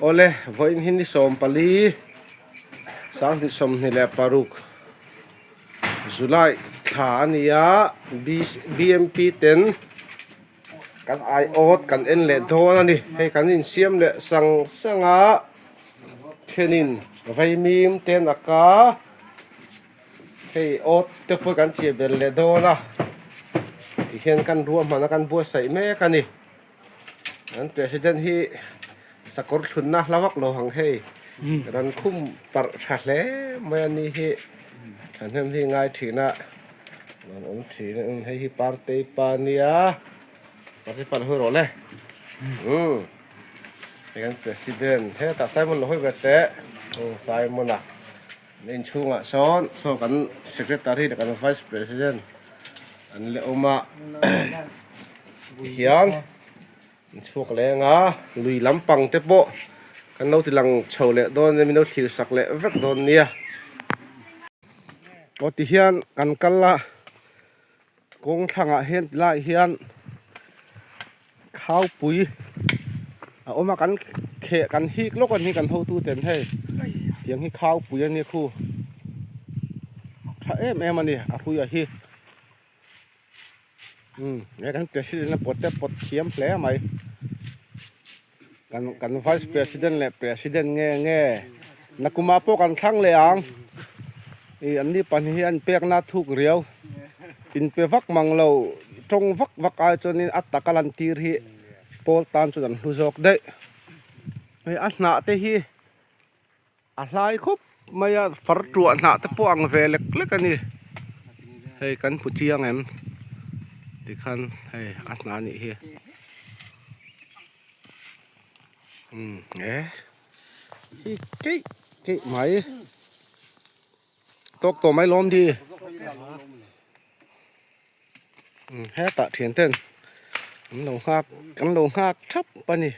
Ole voin hindi som pali sang ni som ni le paruk July tha ania BMP 10 kan ai ot kan en le thon ani hei kan in siam le sanga thenin vai mim ten aka hei ot te po kan che bel le dona ti hian kan ruam mana kan bu sai me kani an president hi sakor thunna lawak lo hang hei ran khum par thle mai ani hi kan hem hi ngai thina non om thina hei hi party pania party par ho ro le kan president he ta Simon lo hoi bete Simon a nen chunga so kan secretary kan vice president an le oma hiang chuak le nga lui lampang te po kan no tilang chole don mi no thil sak le vek don nia o ti hian kan kala kong thanga hen la hian khau pui a oma kan khe kan hik lo kan hi kan ho tu ten he yang hi khau pui ani khu tha em ani a pui a hi ne kan president na pot khiam ple mai kan vice president le president nge nakuma po kan thang le ang i anni pan hi an pek na thuk riau in pe vak manglo trong vak ai chonin attakalan tir hi pol tan chu dan huzok de ei asna te hi a hlai khop maya far tu na te po ang ve lek ani hei kan puchiang em tikhan hei asna ni hi cái máy tốc tổ máy lom đi hết tạ thiền tên cắn lồng hạt thấp bani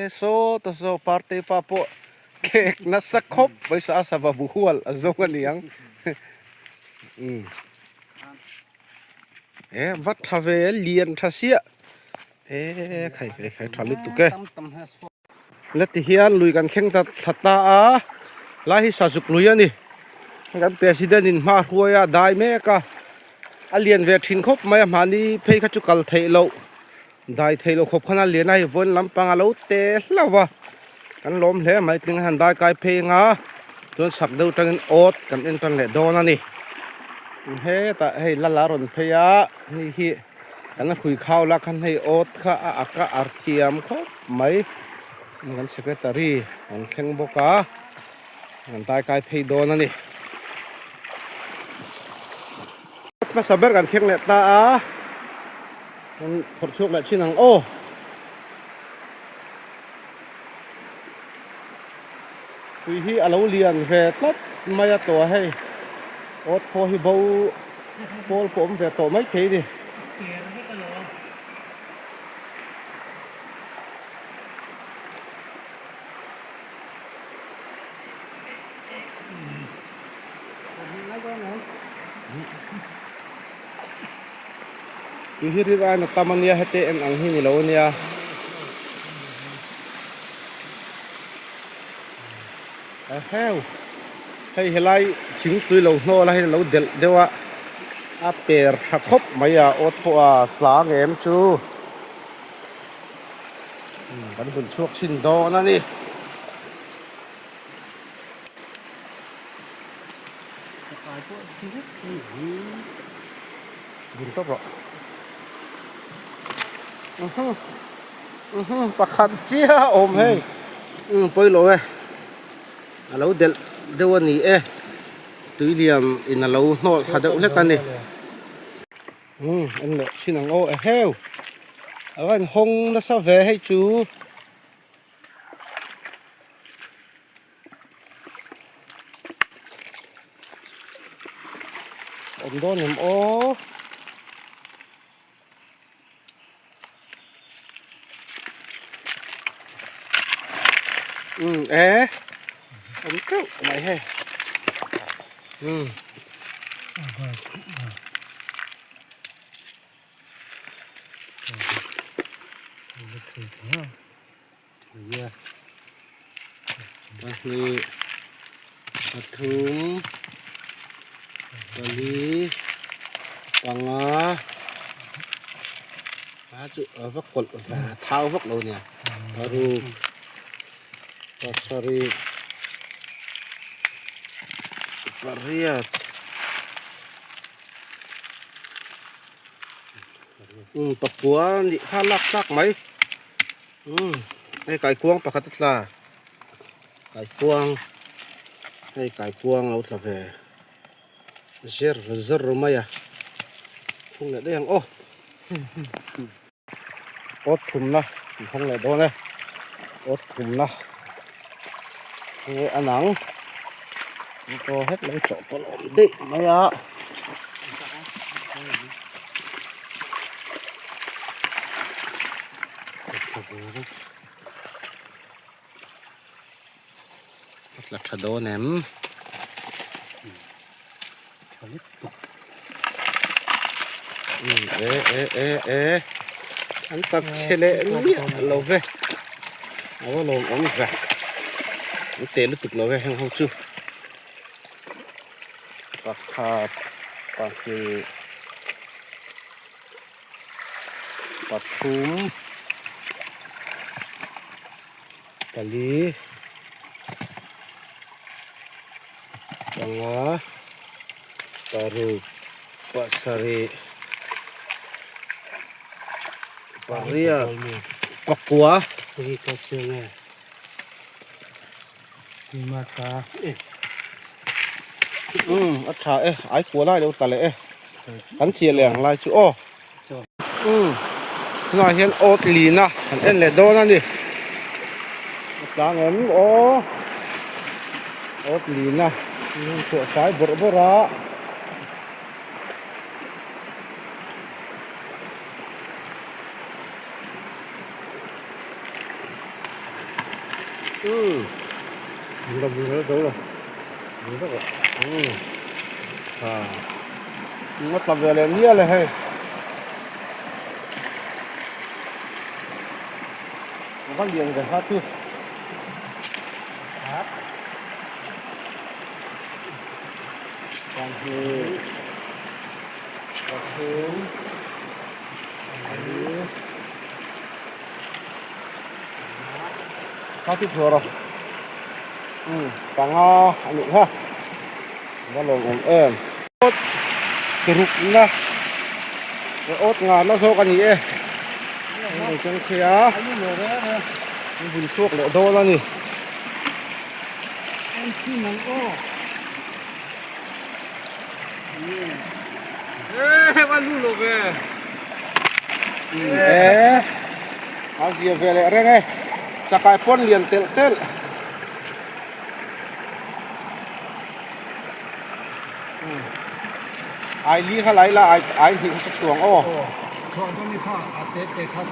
so to so party papo kek nasak khop với sa sa babu hual azong aliang vắt thave liền thasia khai thalit tu ke leti hian lui kan kheng ta thata a la hi sajuk lui ani kan president in ma huaya dai me ka alien ve thin khop mai mani phei kha chu kal theilo dai theilo khop khana lian ai von lampang a lo te hlawa kan lom hle mai ting han dai kai phei nga ton sak deu tang ot kan en tan le don ani he ta hei la la ron pheya ni hi kan khui khaw la khan hei ot kha aka arthiam khop mai kan secretary kan kheng boka kan tai kai phei don ani ma saber kan kheng le ta a kan phot chuk la chinang o hui hi alo lian ve tlot maya to hei ot pho hi bo pol pom ve to mai thei ni hiri ga na tamania hete en ang hi ni lo nia heo hei helai ching tui lo no la hi lo del dewa a per khop maya ot pho a tlang em chu kan bun chuak chin do na ni bun to ro pakhat chia om hei poi lo e alo del dewa ni tui liam in alo no khadau le kan ni an le chinang o heu awan hong na sa ve hei chu om don em o ông cứu mày he ปลีปทุมปลีปังงาจุวักกดเท้าวักเราเนี่ยปารูปัสรีปาริยตปะปัวนี่ข้าลักไหมให้ไก่กวางปะคัตตาไก่กวางให้ไก่กวางเราทำให้เจอร์มาอย่าคงได้ยังโอ้อดถุมนะคงได้โดนเลยอดถุมนะอันหนังก็เฮ็ดเลยเจาะตลอดดิมาอย่าลักษณะโดนแหนมอันตักเชลเลี่ยเราเว้เอาว่าลงอันนี้เว้มันเตะลุตุกเราเว้ห้องจูปากคาปากคือปากทุมปลีปังงาปารูปัสรีปาริยาปักกัวนี่ก็เชื่อไงนี่มาตาอัฐาไอ้กัวไล่เดี๋ยวตะเลยกันเชียเหลียงไล่ชูโอหน่อยเห็นโอตลีนะอันเอ็นเลโดนั่นดิตาเงินโอตลีนะนี่ขวดสายบระเราดูแล้วดูแล้วมันทำอะไรเนี่ยเลยให้มันก็เลี้ยงกันครับที่การคือข้าวที่ถั่วเราปังงาอันนี้ฮะว่าลงเอ็มโอ๊ตกรุบนะโอ๊ตงานแล้วโซกันนี่นี่จังเขียนี่บุญโชคเลยโดนแล้วนี่อันที่มันโอ้ว่าลูโลเวอาเซียเวลอะไรไงสกายปนเลียนเตลไอ้ลีเขาไหลละไอ้หินสักช่วงโอ้ช่วงต้องมีผ้าเตะครับ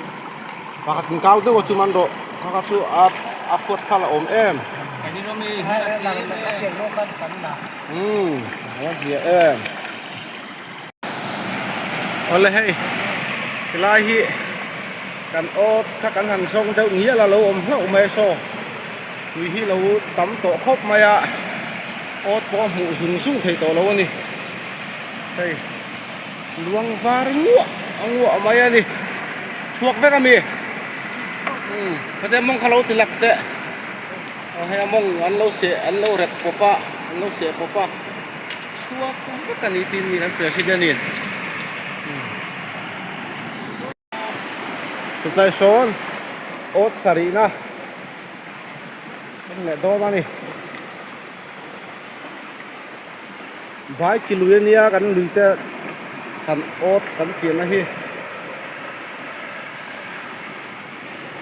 ปากถึงเก้าตัวจุมันโดเขาก็สู้อาขวดข้าวละอมอันนี้เรามีให้เราเก่งโลกกันนะว่าเสียเอาเลยให้ลายฮิกันโอ๊ตถ้ากันหันทรงเจ้าเงี้ยเราอมเราไม่โซ่วิธีเราตั้มโตครบมาอะโอ๊ตพอหูสูงเท่โตแล้วนี่เฮ้ยลวงฟ้างัวเอามาอะนี่พวกแม่ก็มีแต่มองเขาติลักเตะให้มองอันเราเสียอันเราเร็ดปะอันเราเสียปะชัวร์ก็กันนี่ทีนี้นั่นเปลี่ยนสิ่งนี้สุดท้ายโซนโอ๊ตสารีนะเป็นแหล่โดมานี่บายกิโลเนียกันหรือแต่กันโอ๊ตกันเกียนนะฮี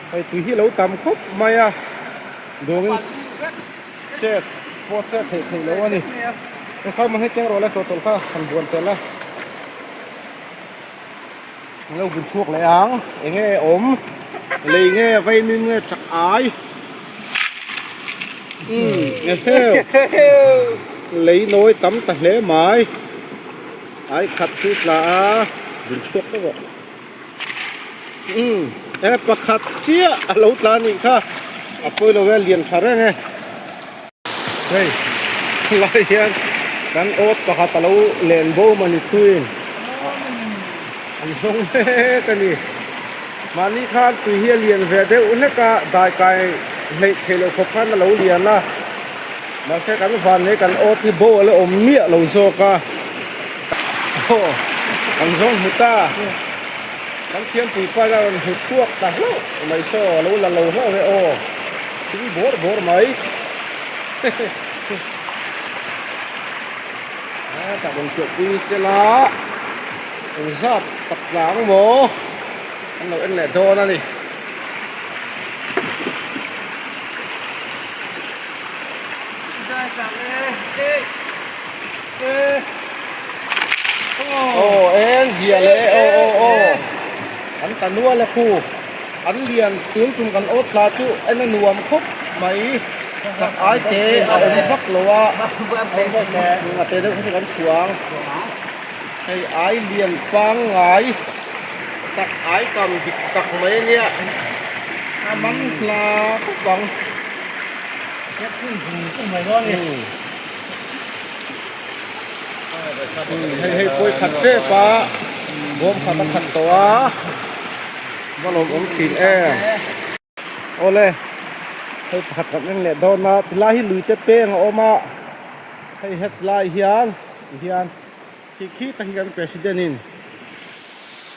ไอ้ตัวที่เราทำครบไหมอะดวงเจ็ดโคตรเท่ๆแล้วนี่เขามาให้แจ้งเราแล้วตัวข้าขันบวนเต็มแล้วเราเป็นพวกอะไรอ่างเองไงอมเลยไงไว้นึงไงจักอายlấy nồi tắm tạt lễ mái ai khát chút là bình chuộc đó vậy em bạc khát chia lâu ta nị kha à bây giờ liền thà ra nghe เฮ้ยลายเฮียนกันโอ๊ตปะคาตะลูเลนโบมันนี่คุยอันทรงเฮ้กันนี่มานี่คานตุเฮียเรียนเวเดอุเลกะได้ไกเลเทโลคบคันเราเรียนนะมาเสกันฟันให้กันโอ๊ตที่โบแล้วอมเมียเราโซกะโอ้อันทรงหุตากันเทียมปีไปแล้วหุดชั่วตาแล้วไม่โซ่เราละเราเฮ้ยโอ้ที่โบดไหมจากบนเชือกปีเสละอุตส่าห์ตัดหลังโมอันเราเอ็นแหละโดนนะนี่ได้จังโอ้เอ็นเหี้ยเลยโอ้อันตะนัวเลยครูอันเรียนตื้นจุ่มกันโอ๊ตลาจุไอ้นั่นหนวมครบไหมสักไอ้เจ๊เอาไปพักหรือว่าเอาไปแกงเตะได้เขาจะกันสวงให้ไอ้เรียนฟังไงตักไอ้กำดิกตักไหมเนี่ยมันปลาทุกบังให้ป่วยขัดเจ๊ปะรวมขัดขัดตัวว่าลมอมฉีนโอเลยให้ผัดกับนั่นแหละโดนมาลายให้หลุยเตเป้งออกมาให้เฮ็ดลายเฮียนขี้ตะเฮียนประธานนิน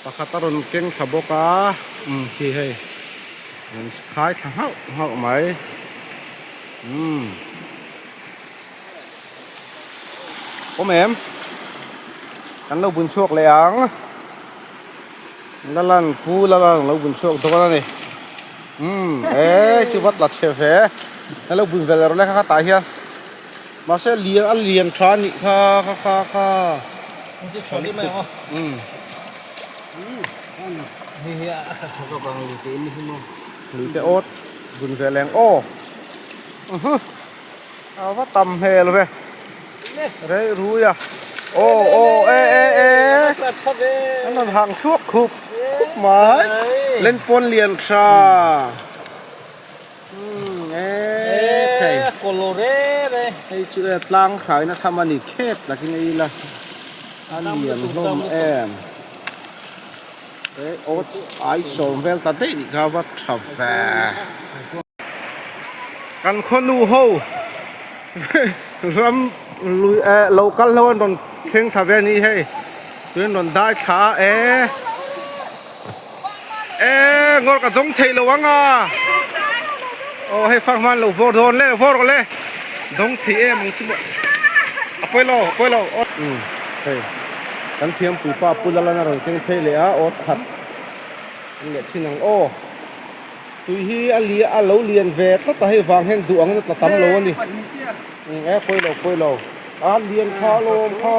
ปะคาตรนเก่งสะบกาขี้ให้มันขายทางเฮาไหมโอ้แม่มกันเราบุญโชคเลยอังนั่นลั่นปูนั่นเราบุญโชคตัวนั้นนี่จุบัดหลักเชฟนั่นเราบุญเวลาเราเล่นข้าตายเฮียมาเสียเลี้ยงทรานี่ค่ะมันจะชนได้ไหมอ๋อเฮียเขาก็บังดูตีนนี่ขึ้นมาหรือแต่โอ๊ตบุญเวลาโอ้เอาว่าตำเฮเลยเว้ยได้รู้อ่ะโอ้นั่นทางชั่วคุบหมายเล่นปนเลียนชาใครโคโลเรเลยให้จุดตลังขายนะทำมันอีกเคสละกินไอ้ละอันเลียนลมโอ๊ตไอสมเวลตัดได้ดีครับว่าทับแฝกันคนดูโฮรำลุยเรากันแล้วนนเข่งทับแบบนี้ให้เรื่องนนได้ขางอดกระต้องเทระวังอ่ะโอ้ให้ฟังมันเราโฟโดนเลยต้องเทมึงชิบะไปเราเฮ้ยกันเทียมปูป้าปูละละนะเราเข่งเทเลยอ่ะโอ๊ตขัดเนี่ยชินังโอ้ตุยฮีอันเลียเราเลียนเวทก็แต่ให้ฟังเห็นดวงนี่ตั้มโลนี่ไปเราอันเลียนคาโลมคา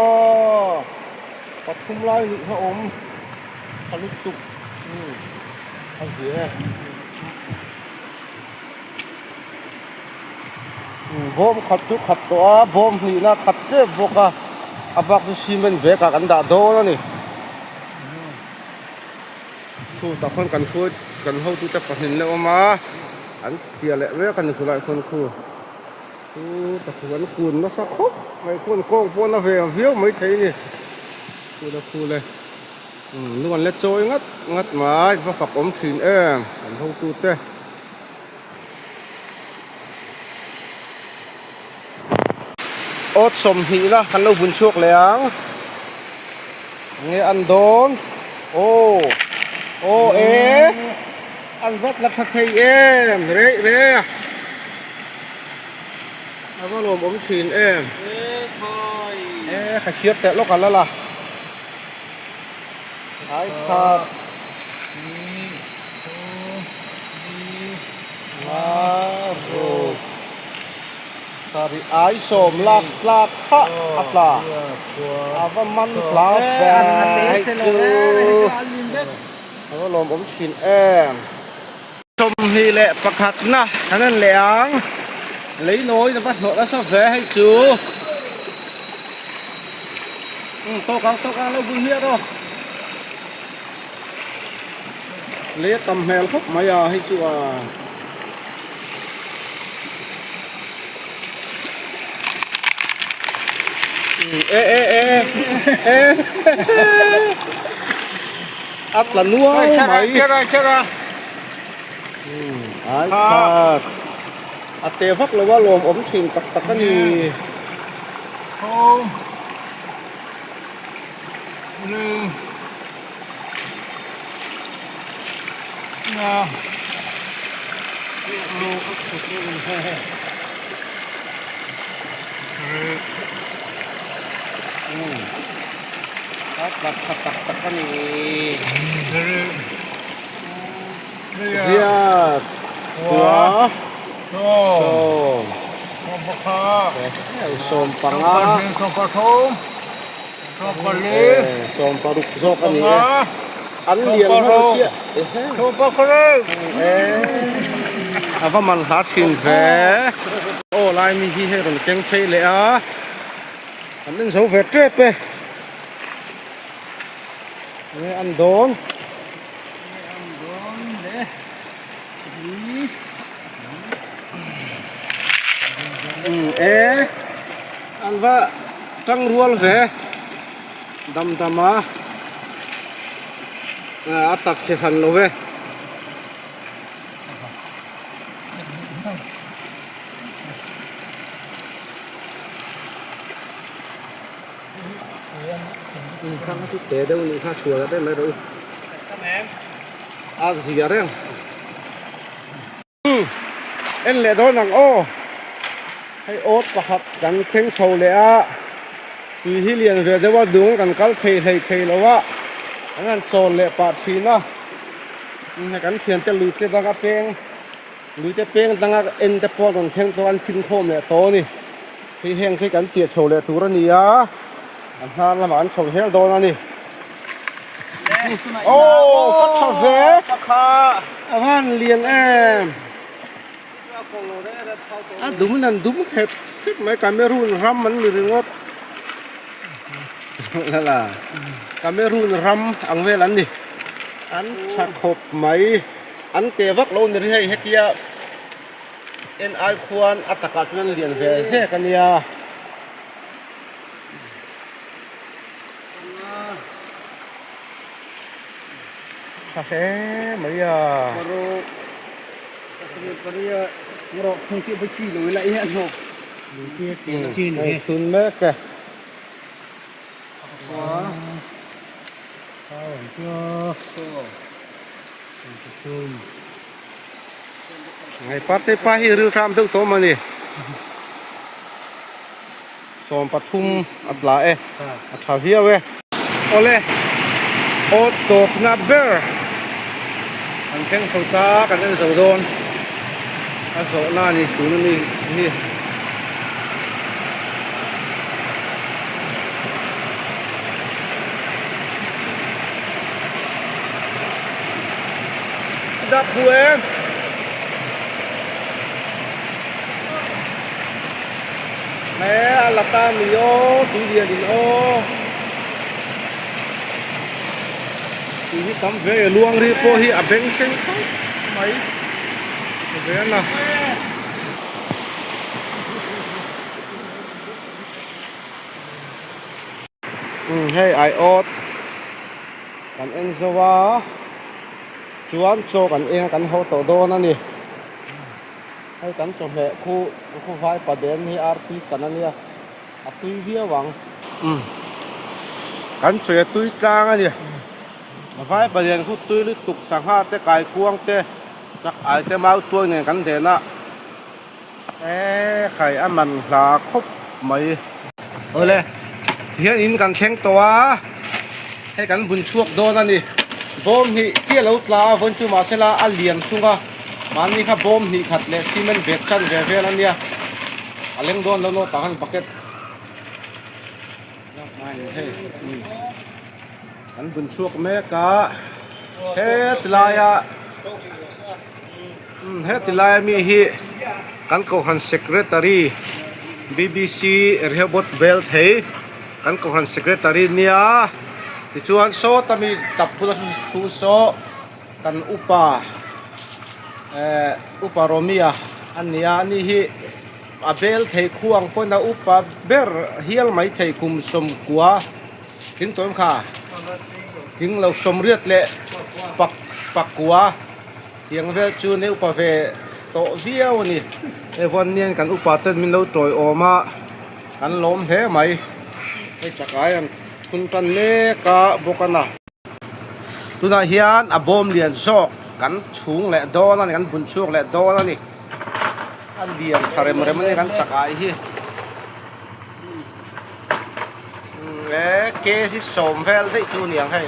ปัดทุ่มไล่นี่พระอมทะลุตุกเอาเสียบอมขัดจุกขัดตัวบอมนี่นะขัดเจ็บบกะอาบักที่ซีเมนต์เบกกันด่าโดนนี่คู่ตะคนกันคุยกันเขาตุจับกันหินเลยออกมาอันเสียแหละเว้ยกันคือหลายคนคู่ตะคนคูนมาสักครบไม่คนโกงปนละเวียวไม่ใช่นี่คู่เลยนวลและโจยงัดหมายมาฝักอมขืนอันเขาตูเต้โอ๊ตสมหีละคันเราบุญโชคแล้วอันโดนโอ้อันวัดลักษณะไทยเร่แล้วก็รวมอมขืนขาเชียบแตะโลกันแล้วล่ะไอ้ขาดมาโรสาริไอ้สมลักทะอัตลาอาว่ามันปลาแฝงให้จูแล้วก็รวมอมขืนชมฮีแหละประคัดนะท่านั้นแหลงlấy nối nó bắt nổi nó sao về hay chú to càng nó vui nghĩa đâu lấy tầm hè khúc mấy hay chú เอ๊อัตละนัวไหม Cara. Ai thật à tê phắc là lồm ống chìm tắc tắc cái gì Không. Lưng. Nào. tắc tắc cái gì Riết. Riết Ủa Tôm. Tôm bạc hà. Sôm bằng á Tôm bạc thôm. Tôm bạc lê. Sôm bạc rục rốc cái gì ăn liền hết xịa Tôm bạc lê. à vâng mình hát xin về ô lại mình đi hết rồi chẳng thấy lẽ anh nên số về trép ấy ăn đốn ăn vợ trăng ruol về đâm đâm á tắc sẽ hành lâu về khang tu tế đâu ni kha chùa đấy mấy đâu à gì à đấy em lẽ đó nàng ô hay ốt và hạt gắn khen sầu lẽ tùy hi liền về đó đúng gắn cál thầy lâu á anh ăn sồn lẽ bát xí nó hay gắn thiền cho lùi cái đang cái peng đang cái em cái po còn khen to ăn kinh khom lẽ to nè thì heng cái gắn chia sầu lẽ tu ra nè á anh ha làm ăn sầu hết đó nè ô cắt sầu về anh liền em à đúng hẹp mấy Cameroon ram mình lười ngót là Cameroon ram ăn về lần đi ăn chặt hộp mấy ăn tê vắt lâu nữa hay hết kia en ai khoan atakat nên liền về xe cái này thế mấy Ngorok không kia bơi chi lối lại hiện hộp. Kia chi này. Thun mẹ kìa. Quá. Chưa. Ngày phát tế pa hi rưu tram thức tố mà nè. Xóm phát thum ат lại ат thảo hiya về. Ole. Ốt tộc na bear. Anh khen sầu ta, anh khen sầu đôn. Anh sầu na nè, chú nó nè. Đập của em. Mẹ là ta mì ô, túi địa đình ô. Túi hi tắm về luông đi, po hi à bênh kênh không. Mấy. Về nào. Hey, ai ốt. Cảm ơn Zoa. Chuan choกันเองกันเฮาโตโดนั่นนี่ให้กันจบแหละคู่ไฟประเด็นให้อาร์ตีกันนั่นเนี่ยอาตุยเวียหวังกันช่วยตุยกลางอันนี้ไฟประเด็นคู่ตุยลึกตุกสังหาแต่กายควงแต่จักไอแต่มาตัวเนี่ยกันเถนะไข่อันมันหลาครบไหมเลยเฮียอินกันแข่งตัวให้กันบุญช่วงโดนนั่นนี่บอมนี่เที่ยวเราลาวันจุมาเสลาอัลเลียนทุ่งอ่ะมันนี่ครับบอมนี่ขัดเลซีเมนต์เบรกชันเวนั่นเนี่ยอันเล่งโดนแล้วโน้ตตังบักเก็ตอันบุญช่วงเมกะเฮติลายะมีฮีกันก็หันเซกเรตารี BBC เรียบทเบลเทกันก็หันเซกเรตารีเนี่ยที่ชวนโซตมีตับพุทธทูโซกันอุปาโรมียอันนี้นี่ฮิ a bel thei khuang pon na upa ber hial mai thei kum som kwa king tom kha king lo som riat le pak kwa hiang vel chu ne upa ve to viau ni e von nian kan upa ten min lo troi oma kan lom he mai e chakai an thun tan ne ka bokana tuna hian a bom lian zok kan chung le dol ani kan bun chuk le dol ani an lian tharem rem ani kan chakai hi le ke si som vel dei chu niang hai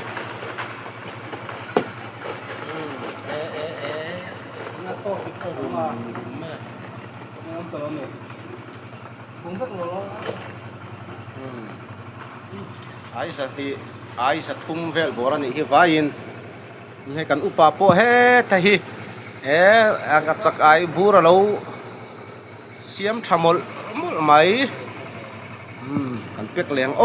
ai sa thum vel bora ni hi vain he kan upa po he ta hi e anga chak ai bura lo siam thamol mai kan pek leng